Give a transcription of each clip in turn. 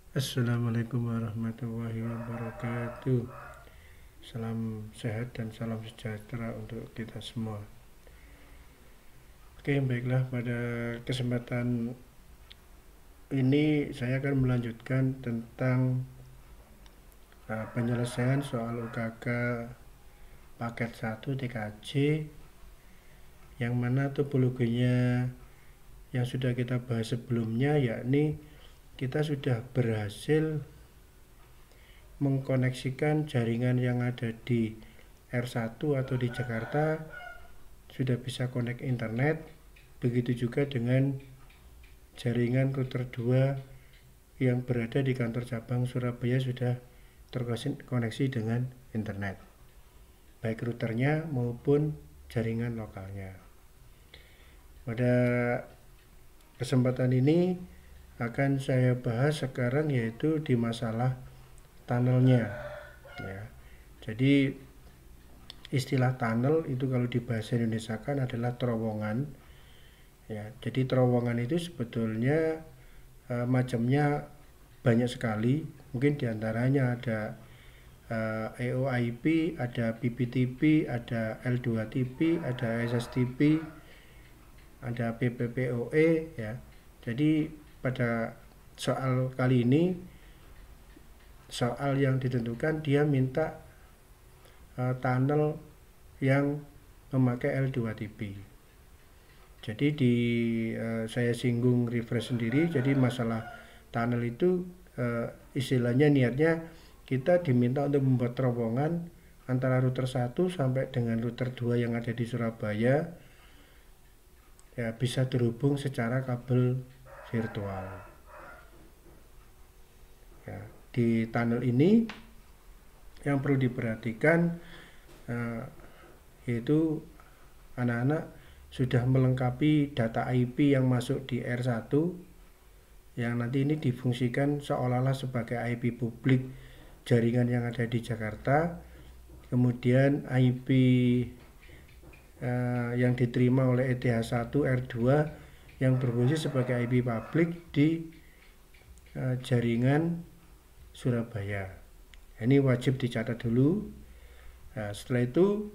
Assalamualaikum warahmatullahi wabarakatuh. Salam sehat dan salam sejahtera untuk kita semua. Oke, baiklah, pada kesempatan ini saya akan melanjutkan tentang penyelesaian soal UKK paket 1 TKJ, yang mana topologinya yang sudah kita bahas sebelumnya, yakni kita sudah berhasil mengkoneksikan jaringan yang ada di R1 atau di Jakarta, sudah bisa connect internet. Begitu juga dengan jaringan router 2 yang berada di kantor cabang Surabaya sudah terkoneksi dengan internet, baik routernya maupun jaringan lokalnya. Pada kesempatan ini akan saya bahas sekarang yaitu di masalah tunnelnya, ya. Jadi istilah tunnel itu kalau di bahasa Indonesia kan adalah terowongan, ya. Jadi terowongan itu sebetulnya macamnya banyak sekali. Mungkin diantaranya ada EOIP, ada PPTP, ada L2TP, ada SSTP, ada PPPoE, ya. Jadi pada soal kali ini, soal yang ditentukan dia minta tunnel yang memakai L2TP. Jadi saya singgung refresh sendiri. Jadi masalah tunnel itu istilahnya niatnya kita diminta untuk membuat terowongan antara router 1 sampai dengan router 2 yang ada di Surabaya, ya, bisa terhubung secara kabel virtual. Ya, di tunnel ini yang perlu diperhatikan yaitu anak-anak sudah melengkapi data IP yang masuk di R1, yang nanti ini difungsikan seolah-olah sebagai IP publik jaringan yang ada di Jakarta. Kemudian IP yang diterima oleh ETH1 R2 yang berfungsi sebagai IP publik di jaringan Surabaya. Ini wajib dicatat dulu. Nah, setelah itu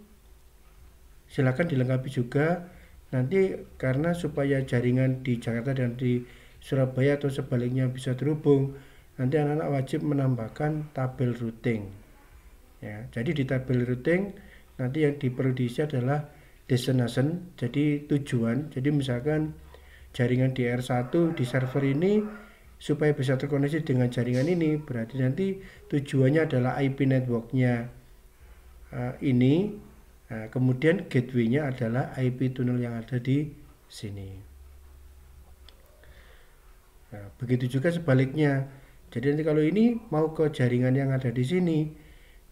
silakan dilengkapi juga nanti, karena supaya jaringan di Jakarta dan di Surabaya atau sebaliknya bisa terhubung, nanti anak-anak wajib menambahkan tabel routing, ya. Jadi di tabel routing nanti yang perlu diisi adalah destination, jadi tujuan. Jadi misalkan jaringan di R1 di server ini supaya bisa terkoneksi dengan jaringan ini, berarti nanti tujuannya adalah IP networknya ini. Nah, kemudian gateway-nya adalah IP tunnel yang ada di sini. Nah, begitu juga sebaliknya. Jadi nanti kalau ini mau ke jaringan yang ada di sini,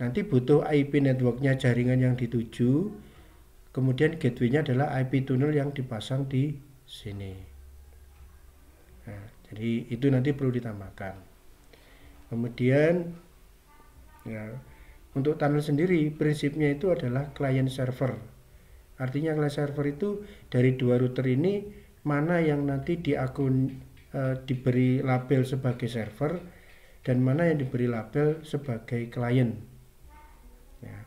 nanti butuh IP networknya jaringan yang dituju, kemudian gateway-nya adalah IP tunnel yang dipasang di sini. Nah, jadi itu nanti perlu ditambahkan. Kemudian, ya, untuk tunnel sendiri prinsipnya itu adalah client server. Artinya client server itu dari dua router ini mana yang nanti diberi label sebagai server dan mana yang diberi label sebagai client, ya.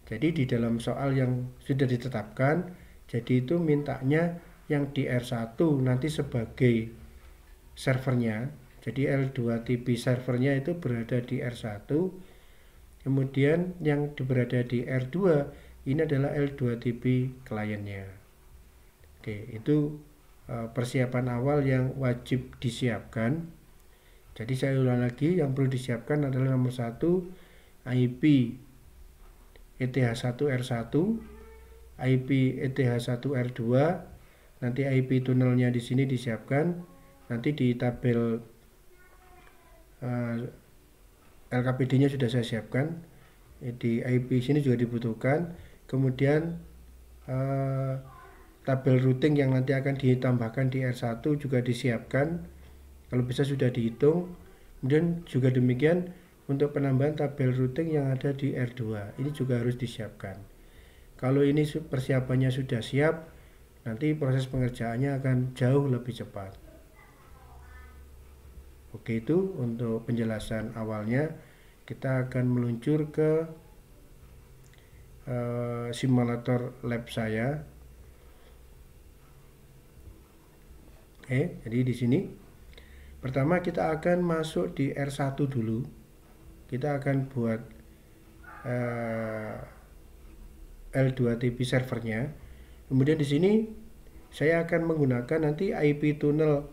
Jadi di dalam soal yang sudah ditetapkan, jadi itu mintanya yang di R1 nanti sebagai servernya. Jadi L2TP servernya itu berada di R1. Kemudian yang berada di R2 ini adalah L2TP kliennya. Oke, itu persiapan awal yang wajib disiapkan. Jadi saya ulang lagi, yang perlu disiapkan adalah nomor 1 IP ETH1R1, IP ETH1R2, nanti IP tunnelnya di sini disiapkan. Nanti di tabel LKPD-nya sudah saya siapkan. Di IP sini juga dibutuhkan. Kemudian tabel routing yang nanti akan ditambahkan di R1 juga disiapkan. Kalau bisa sudah dihitung. Kemudian juga demikian untuk penambahan tabel routing yang ada di R2. Ini juga harus disiapkan. Kalau ini persiapannya sudah siap, nanti proses pengerjaannya akan jauh lebih cepat. Oke, itu untuk penjelasan awalnya. Kita akan meluncur ke simulator lab saya. Oke, jadi di sini pertama kita akan masuk di R1 dulu. Kita akan buat L2TP servernya. Kemudian di sini saya akan menggunakan nanti IP tunnel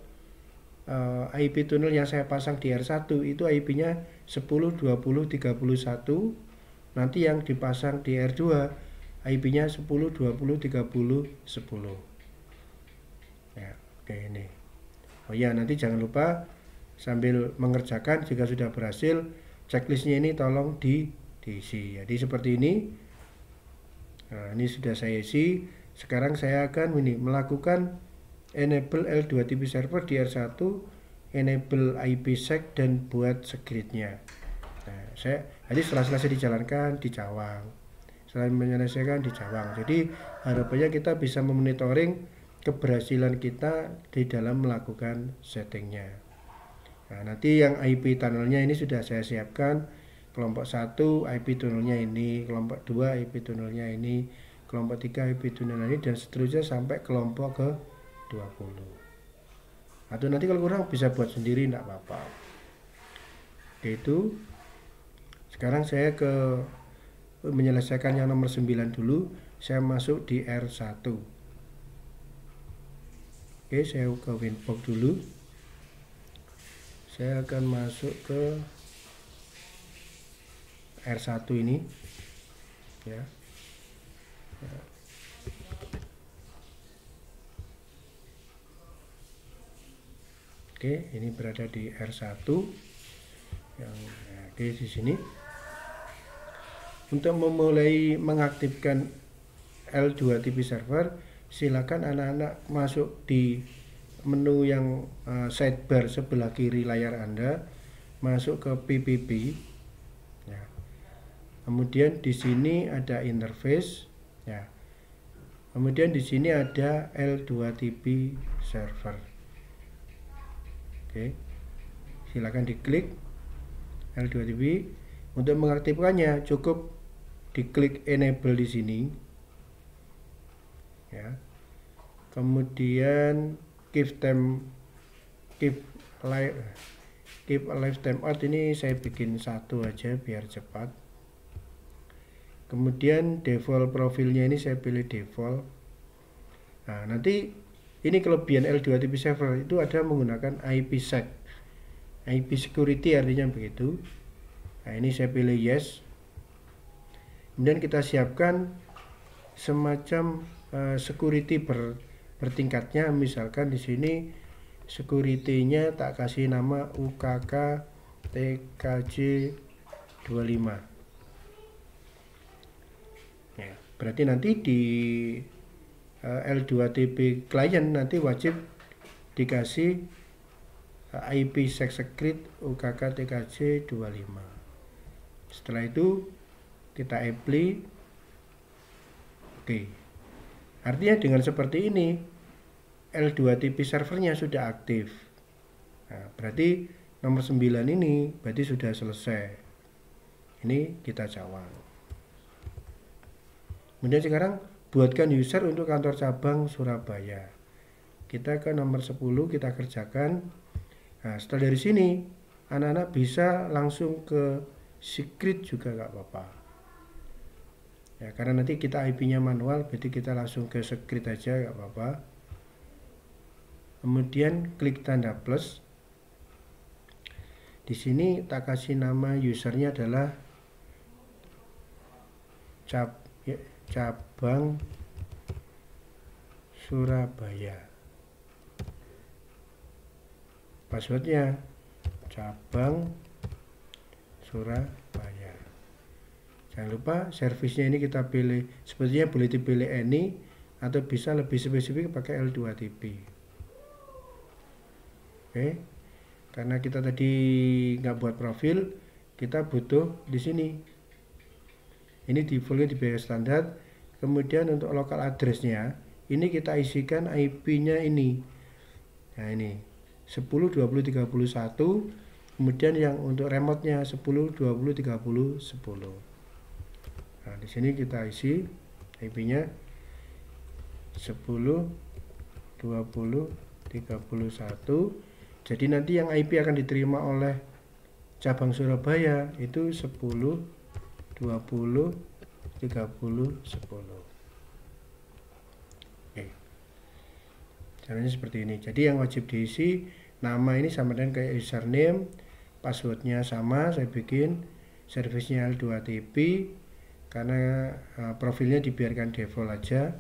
yang saya pasang di R1 itu IP-nya 10.20.31. Nanti yang dipasang di R2 IP-nya 10.20.30.10. Ya, oke ini. Oh ya, nanti jangan lupa sambil mengerjakan jika sudah berhasil checklistnya ini tolong diisi. Jadi seperti ini. Nah, ini sudah saya isi. Sekarang saya akan melakukan enable L2TP server di R1, enable IPsec dan buat scriptnya. Nah, jadi setelah selesai dijalankan dicawang. Setelah menyelesaikan dicawang. Jadi harapannya kita bisa memonitoring keberhasilan kita di dalam melakukan settingnya. Nah, nanti yang IP tunnelnya ini sudah saya siapkan. Kelompok 1 IP tunnelnya ini, kelompok 2 IP tunnelnya ini, kelompok 3 IP tunnelnya ini, dan seterusnya sampai kelompok ke 20. Atau nanti kalau kurang bisa buat sendiri, enggak apa-apa. Oke, itu sekarang saya ke menyelesaikan yang nomor 9 dulu. Saya masuk di R1. Oke, saya ke Winbox dulu. Saya akan masuk ke R1 ini ya. Oke, ini berada di R1 yang oke di sini. Untuk memulai mengaktifkan L2TP server, silakan anak-anak masuk di menu yang sidebar sebelah kiri layar Anda, masuk ke PPP. Ya. Kemudian di sini ada interface, ya. Kemudian di sini ada L2TP server. Oke, silakan diklik L2TP. Untuk mengaktifkannya cukup diklik enable di sini, ya. Kemudian keep alive timeout ini saya bikin satu aja biar cepat. Kemudian default profilnya ini saya pilih default. Nah, nanti ini kelebihan L2TP server itu ada menggunakan IPsec, IP security artinya begitu. Nah, ini saya pilih yes. Kemudian kita siapkan semacam security bertingkatnya. Misalkan di sini security-nya tak kasih nama UKK TKJ 25. Ya, berarti nanti di L2TP client nanti wajib dikasih IPsec secret UKK TKJ 25. Setelah itu kita apply. Oke. Artinya dengan seperti ini L2TP servernya sudah aktif. Nah, berarti nomor 9 ini berarti sudah selesai. Ini kita cawang. Kemudian sekarang buatkan user untuk kantor cabang Surabaya. Kita ke nomor 10 kita kerjakan. Nah, setelah dari sini anak-anak bisa langsung ke secret juga nggak apa-apa. Ya, karena nanti kita IP-nya manual, berarti kita langsung ke secret aja nggak apa-apa. Kemudian klik tanda plus. Di sini tak kasih nama usernya adalah cabang Surabaya. Passwordnya cabang Surabaya. Jangan lupa servisnya ini kita pilih, sepertinya boleh dipilih any atau bisa lebih spesifik pakai L2TP. Oke, karena kita tadi nggak buat profil, kita butuh di sini. Ini defaultnya di biaya standar. Kemudian untuk local address-nya ini kita isikan IP-nya ini. Nah, ini 10, 20, 30, 1. Kemudian yang untuk remote-nya 10, 20, 30, 10. Nah, di sini kita isi IP-nya 10, 20, 31. Jadi nanti yang IP akan diterima oleh cabang Surabaya itu 10, 20, 30, 10. Oke. Caranya seperti ini. Jadi yang wajib diisi, nama ini sama dengan kayak username, passwordnya sama, saya bikin servisnya L2TP karena profilnya dibiarkan default aja.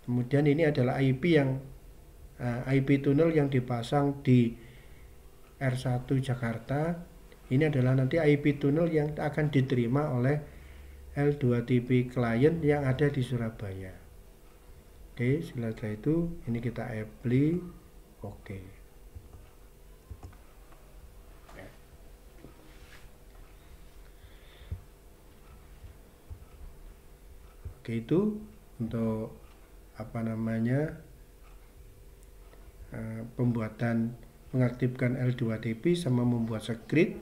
Kemudian ini adalah IP yang IP tunnel yang dipasang di R1 Jakarta. Ini adalah nanti IP tunnel yang akan diterima oleh L2TP klien yang ada di Surabaya. Oke, setelah itu ini kita apply. Oke. Oke, itu untuk pembuatan mengaktifkan L2TP sama membuat script.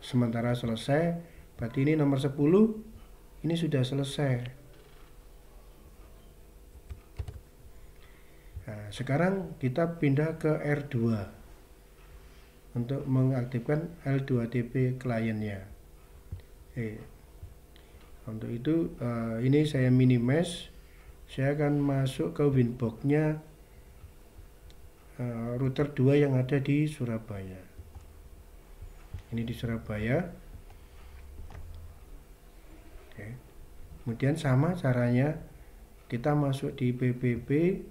Sementara selesai, berarti ini nomor 10 ini sudah selesai. Nah, sekarang kita pindah ke R2 untuk mengaktifkan L2TP kliennya. Untuk itu ini saya minimize. Saya akan masuk ke Winbox-nya router 2 yang ada di Surabaya. Ini di Surabaya. Oke. Kemudian sama caranya, kita masuk di PPP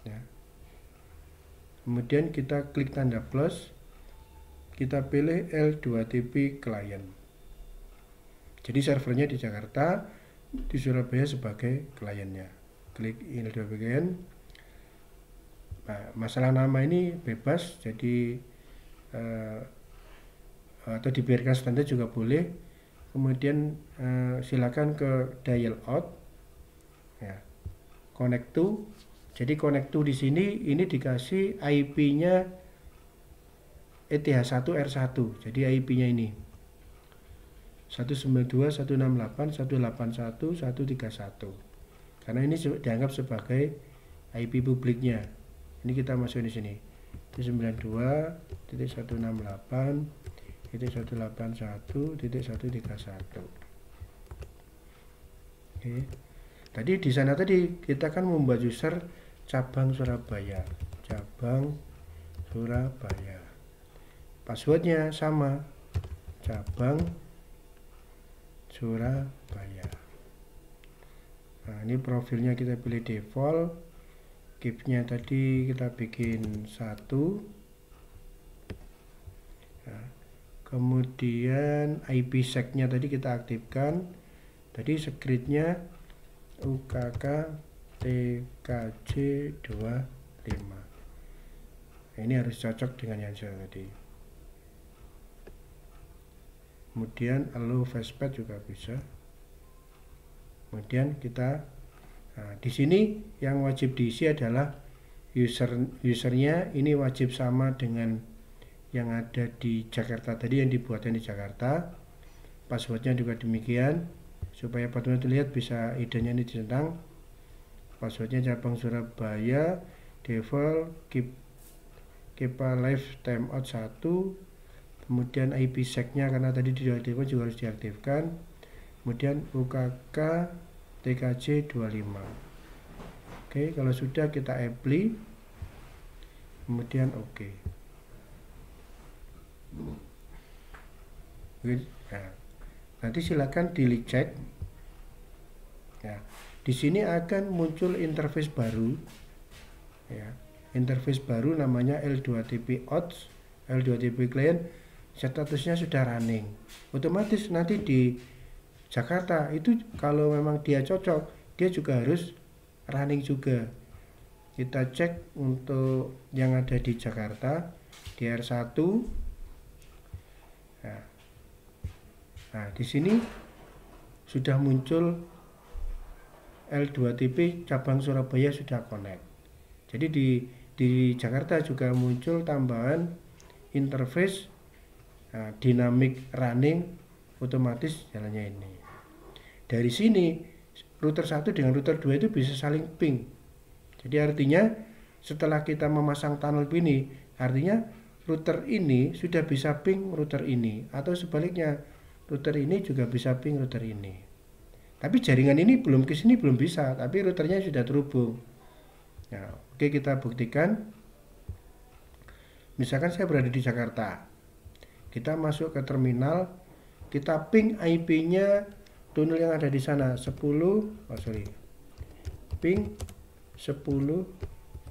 ya. Kemudian kita klik tanda plus, kita pilih L2TP client. Jadi servernya di Jakarta, di Surabaya sebagai kliennya. Klik L2TP client. Nah, masalah nama ini bebas, jadi atau dibiarkan standar juga boleh. Kemudian silakan ke dial out ya, connect to. Jadi connect to di sini ini dikasih IP-nya ETH1R1. Jadi IP-nya ini 192.168.181.131 karena ini dianggap sebagai IP publiknya. Ini kita masuk di sini 92.181.181.131. Oke. Tadi di sana kita kan membuat user cabang Surabaya. Passwordnya sama, cabang Surabaya. Nah, ini profilnya kita pilih default. Keep-nya tadi kita bikin 1. Nah, kemudian IP sec-nya tadi kita aktifkan. Tadi script-nya UKK TKJ 25. Nah, ini harus cocok dengan yang saya tadi. Kemudian allow fastpath juga bisa. Kemudian kita di sini yang wajib diisi adalah usernya ini wajib sama dengan yang ada di Jakarta tadi, yang dibuatkan di Jakarta. Passwordnya juga demikian, supaya partner dilihat bisa idenya ini ditentang. Passwordnya cabang Surabaya, default, keep live timeout 1. Kemudian IP sec-nya karena tadi diaktifkan juga harus diaktifkan. Kemudian UKK TKJ 25. Oke, kalau sudah kita apply. Kemudian oke. Nah, nanti silakan delete check. Ya, di sini akan muncul interface baru. Ya, interface baru namanya L2TP out, L2TP client. Statusnya sudah running. Otomatis nanti di Jakarta itu kalau memang dia cocok, dia juga harus running juga. Kita cek untuk yang ada di Jakarta di R1. Nah, di sini sudah muncul L2TP cabang Surabaya sudah connect. Jadi di Jakarta juga muncul tambahan interface dynamic running otomatis jalannya ini. Dari sini router 1 dengan router 2 itu bisa saling ping. Jadi artinya setelah kita memasang tunnel ini, artinya router ini sudah bisa ping router ini, atau sebaliknya router ini juga bisa ping router ini. Tapi jaringan ini belum ke sini, belum bisa, tapi routernya sudah terhubung. Nah, oke, kita buktikan. Misalkan saya berada di Jakarta, kita masuk ke terminal, kita ping IP-nya tunnel yang ada di sana 10, ping 10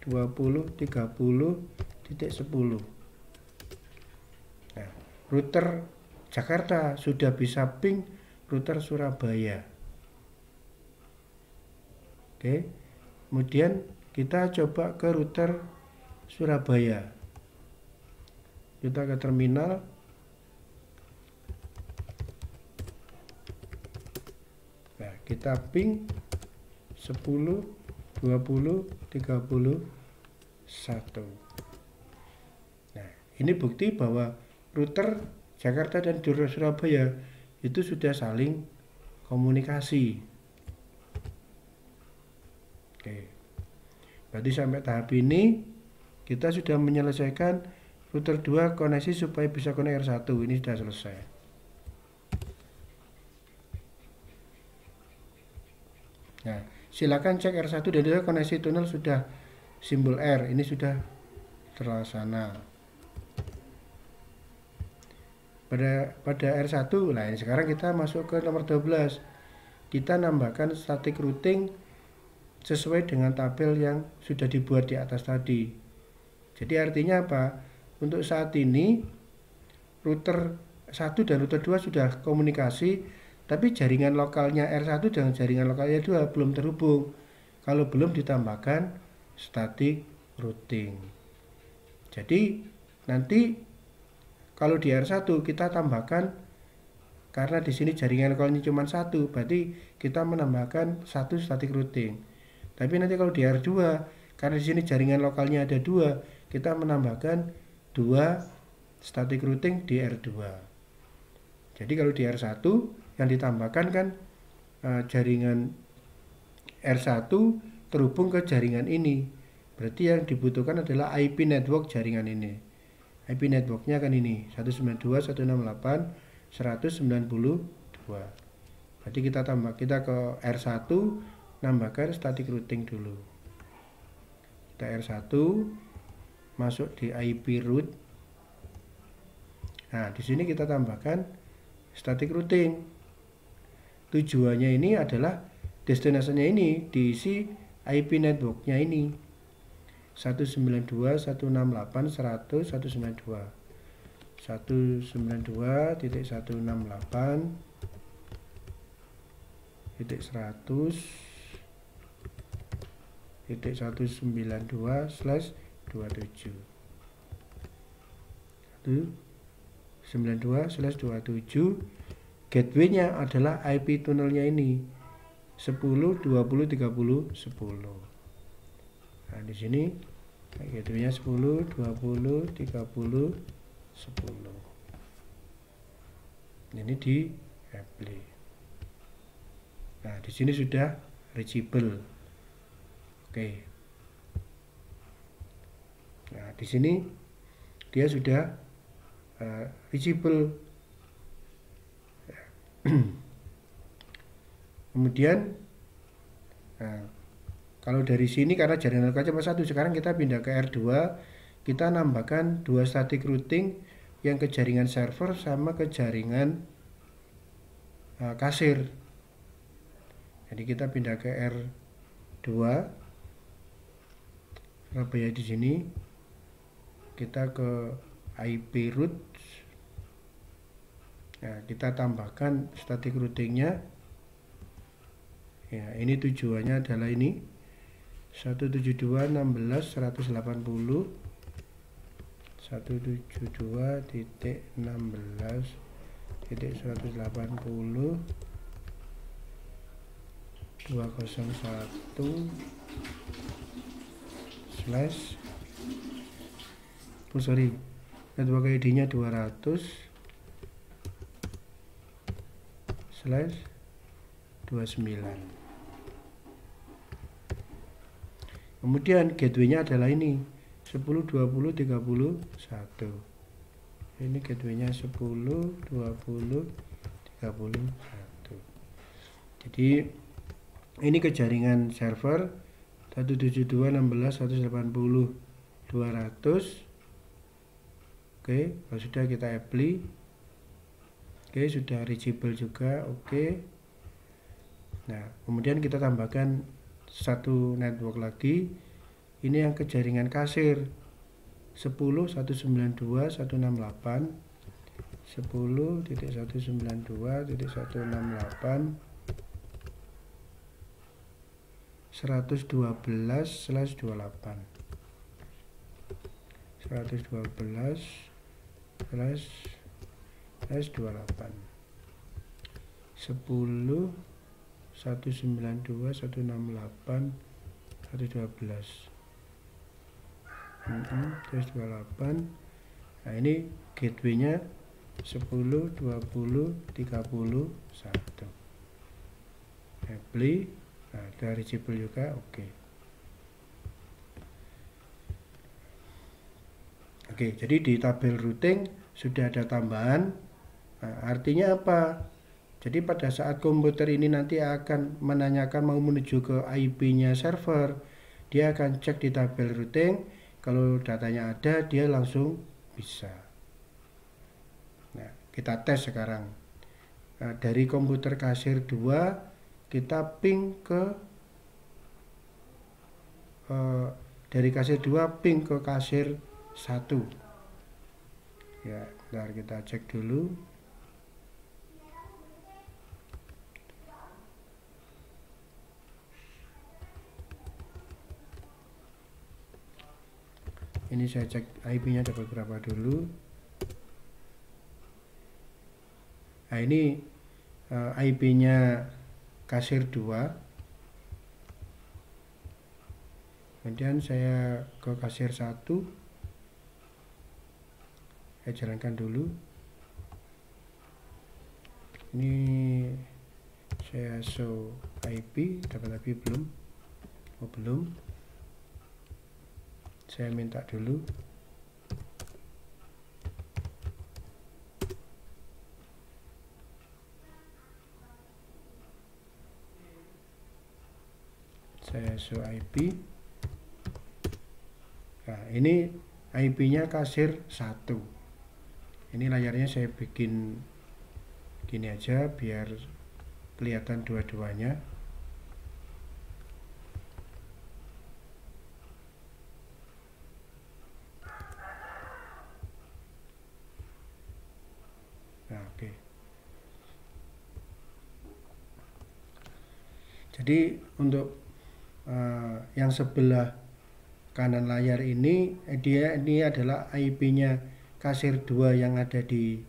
20 30.10. Nah, router Jakarta sudah bisa ping router Surabaya. Oke, kemudian kita coba ke router Surabaya. Kita ke terminal, nah, kita ping 10 20 31. Nah, ini bukti bahwa router Jakarta dan router Surabaya itu sudah saling komunikasi. Oke, berarti sampai tahap ini kita sudah menyelesaikan router 2 koneksi supaya bisa connect R1. Ini sudah selesai. Nah, silakan cek R1 dan R2 koneksi tunnel sudah simbol R. Ini sudah terlaksana. Pada R1, nah ini sekarang kita masuk ke nomor 12. Kita nambahkan static routing sesuai dengan tabel yang sudah dibuat di atas tadi. Jadi artinya apa? Untuk saat ini router 1 dan router 2 sudah komunikasi, tapi jaringan lokalnya R1 dengan jaringan lokalnya 2 belum terhubung kalau belum ditambahkan static routing. Jadi nanti kalau di R1 kita tambahkan, karena di sini jaringan lokalnya cuma 1, berarti kita menambahkan 1 static routing. Tapi nanti kalau di R2, karena di sini jaringan lokalnya ada 2, kita menambahkan 2 static routing di R2. Jadi kalau di R1 yang ditambahkan kan jaringan R1 terhubung ke jaringan ini. Berarti yang dibutuhkan adalah IP network jaringan ini. IP networknya kan ini 192.168.192. Berarti kita ke R1, nambahkan static routing dulu. Kita R1 masuk di IP root. Nah, di sini kita tambahkan static routing. Tujuannya ini adalah destinasinya ini diisi IP networknya ini 192.168.192.192/27. 192/27. Gateway-nya adalah IP tunnelnya ini 10 20 30 10. Nah, di sini gateway-nya 10 20 30 10. Ini di apply. Nah, di sini sudah reachable. Oke. Nah, di sini dia sudah reachable. Kemudian kalau dari sini karena jaringan lokal cuma 1, sekarang kita pindah ke R2, kita nambahkan 2 static routing yang ke jaringan server sama ke jaringan kasir. Jadi kita pindah ke R2 Surabaya. Di sini kita ke IP root. Nah, kita tambahkan static routingnya. Ya, ini tujuannya adalah ini 172.16.180 172.16.180 201 slash network ID nya 200 slash 29. Kemudian gateway nya adalah ini 10 20 31. Ini gateway nya 10 20 31. Jadi ini ke jaringan server 172.16.180 200. Oke, kalau sudah kita apply. Oke, sudah reachable juga. Oke. Nah, kemudian kita tambahkan satu network lagi. Ini yang ke jaringan kasir 10.192.168 10.192.168 112/28 112/28 10.192.168 112 terus 28. Nah, ini gateway nya 10 20 31 apply. Nah, udah reachable juga. Oke. Oke, jadi di tabel routing sudah ada tambahan. Nah, artinya apa? Jadi pada saat komputer ini nanti akan menanyakan mau menuju ke IP-nya server, dia akan cek di tabel routing. Kalau datanya ada, dia langsung bisa. Nah, kita tes sekarang. Nah, dari komputer kasir 2 kita ping ke dari kasir 2 ping ke kasir 1. Ya, bentar kita cek dulu. Ini saya cek IP-nya dapat berapa dulu. Nah, ini IP-nya kasir 2. Kemudian saya ke kasir 1. Saya jalankan dulu. Ini saya show IP, dapat IP belum? Oh, belum. Saya minta dulu. Saya show IP. Nah, ini IP-nya kasir 1. Ini layarnya saya bikin gini aja biar kelihatan dua-duanya. Nah, oke. Jadi untuk yang sebelah kanan layar ini ini adalah IP-nya kasir 2 yang ada di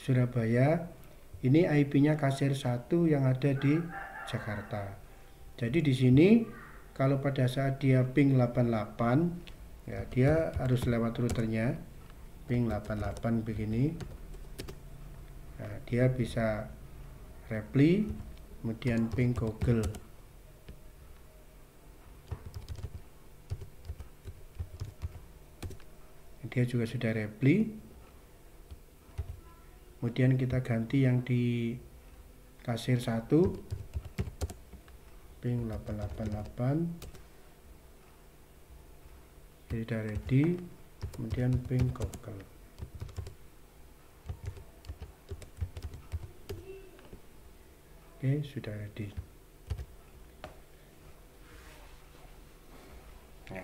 Surabaya. Ini IP-nya kasir 1 yang ada di Jakarta. Jadi di sini kalau pada saat dia ping 88, ya dia harus lewat routernya ping 88 begini. Nah, dia bisa reply, kemudian ping Google. Dia juga sudah reply. Kemudian kita ganti yang di kasir 1 ping 888. Jadi sudah ready. Kemudian ping Google. Oke, sudah ready. Nah,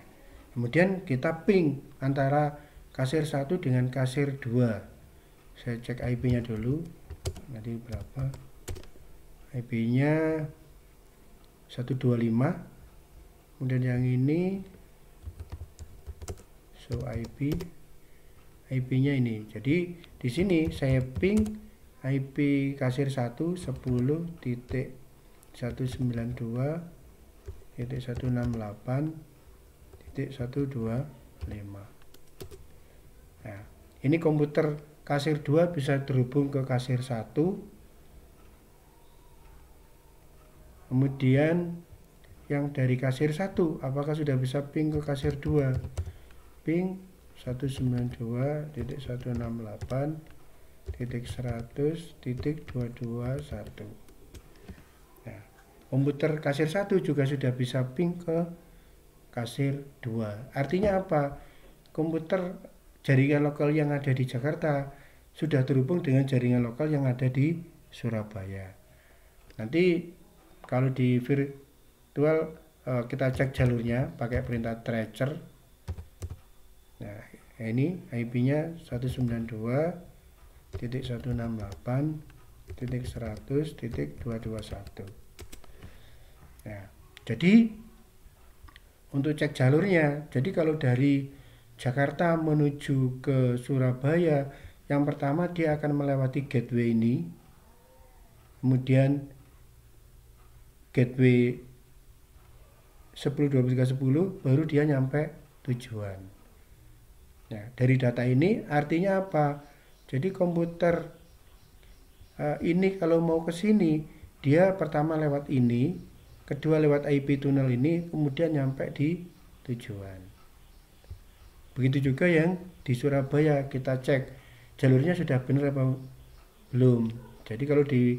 kemudian kita ping antara kasir 1 dengan kasir 2. Saya cek IP-nya dulu. Nanti berapa? IP-nya 125. Kemudian yang ini show IP. IP-nya ini. Jadi di sini saya ping IP kasir 1 10.192.168.1. 125. Nah, ini komputer kasir 2 bisa terhubung ke kasir 1. Kemudian yang dari kasir 1 apakah sudah bisa ping ke kasir 2? Ping 192.168.100.221. Nah, komputer kasir 1 juga sudah bisa ping ke kasir 2. Artinya apa? Komputer jaringan lokal yang ada di Jakarta sudah terhubung dengan jaringan lokal yang ada di Surabaya. Nanti kalau di virtual kita cek jalurnya pakai perintah tracer. Nah, ini IP-nya 192.168.100.221. Nah, jadi untuk cek jalurnya, jadi kalau dari Jakarta menuju ke Surabaya, yang pertama dia akan melewati gateway ini, kemudian gateway 10.23.10 baru dia nyampe tujuan. Nah, dari data ini artinya apa? Jadi komputer ini kalau mau ke sini, dia pertama lewat ini, kedua lewat IP tunnel ini, kemudian nyampe di tujuan. Begitu juga yang di Surabaya, kita cek jalurnya sudah benar apa belum. Jadi kalau di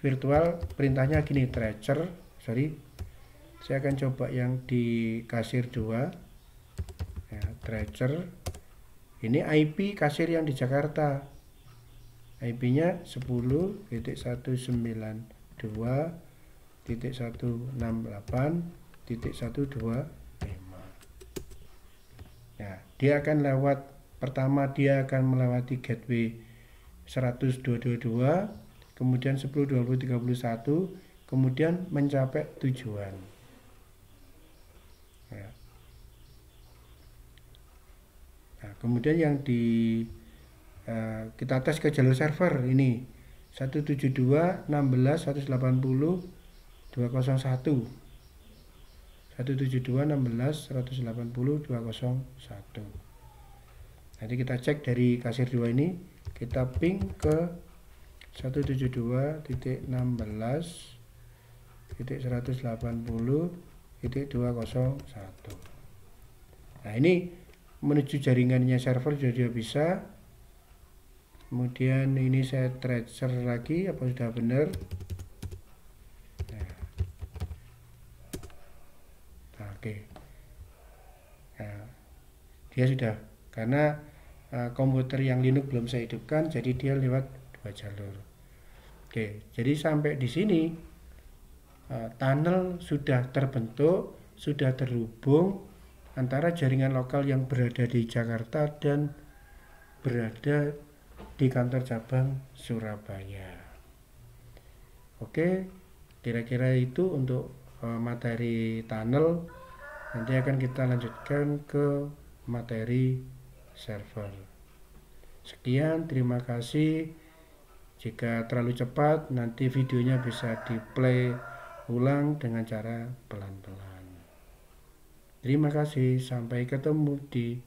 virtual perintahnya gini, tracer, saya akan coba yang di kasir 2 ya, tracer. Ini IP kasir yang di Jakarta, IP-nya 10.192.168.125. Nah, dia akan lewat, pertama dia akan melewati gateway 100.222, kemudian 10.20.31, kemudian mencapai tujuan. Ya. Nah, kemudian yang kita tes ke jalur server ini 172.16.180.201. 172.16.180.201. Nanti kita cek dari kasir 2 ini, kita ping ke 172.16.180.201. Nah, ini menuju jaringannya server sudah bisa. Kemudian ini saya tracer lagi apa sudah benar. Oke. Nah, dia sudah, karena komputer yang Linux belum saya hidupkan, jadi dia lewat 2 jalur. Oke, jadi sampai di sini tunnel sudah terbentuk, sudah terhubung antara jaringan lokal yang berada di Jakarta dan berada di kantor cabang Surabaya. Oke, kira-kira itu untuk materi tunnel. Nanti akan kita lanjutkan ke materi server. Sekian, terima kasih. Jika terlalu cepat, nanti videonya bisa di play ulang dengan cara pelan-pelan. Terima kasih, sampai ketemu di